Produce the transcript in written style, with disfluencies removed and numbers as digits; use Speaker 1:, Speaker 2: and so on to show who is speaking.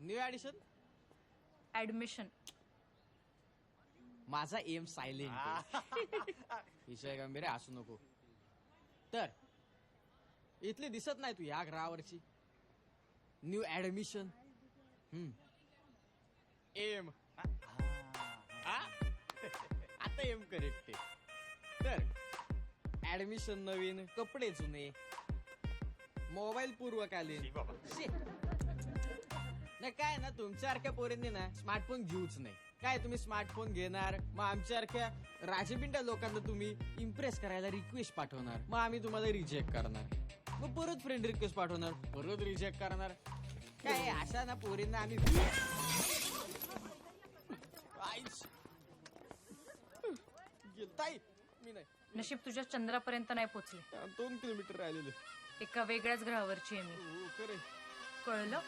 Speaker 1: New addition.
Speaker 2: Admission.
Speaker 1: माझा M silent. विषय गंभीर आहे, असू नको. तर इथली दिसत नाही तू या ग्रहावरची. New admission. एम. आता एम करेक्ट आहे. तर ऍडमिशन नवीन, कपडे जुने, मोबाईल पूर्वकालीन. नाही काय ना, तुमच्यासारख्या पोरींनी ना स्मार्टफोन घेऊच नाही. काय तुम्ही स्मार्टफोन घेणार, मग आमच्यासारख्या राजपिंड्या लोकांना तुम्ही इम्प्रेस करायला रिक्वेस्ट पाठवणार, मग आम्ही तुम्हाला रिजेक्ट करणार, मग परत फ्रेंड रिक्वेस्ट पाठवणार, परत रिजेक्ट करणार. काय अशा ना पोरींना आम्ही ताई मी नाही.
Speaker 2: नशीब तुझ्या चंद्रापर्यंत नाही पोचले.
Speaker 1: 2 किलोमीटर राहिलेले.
Speaker 2: एका वेगळ्याच ग्रहावरची आहे मी.
Speaker 1: खरे
Speaker 2: कळलं.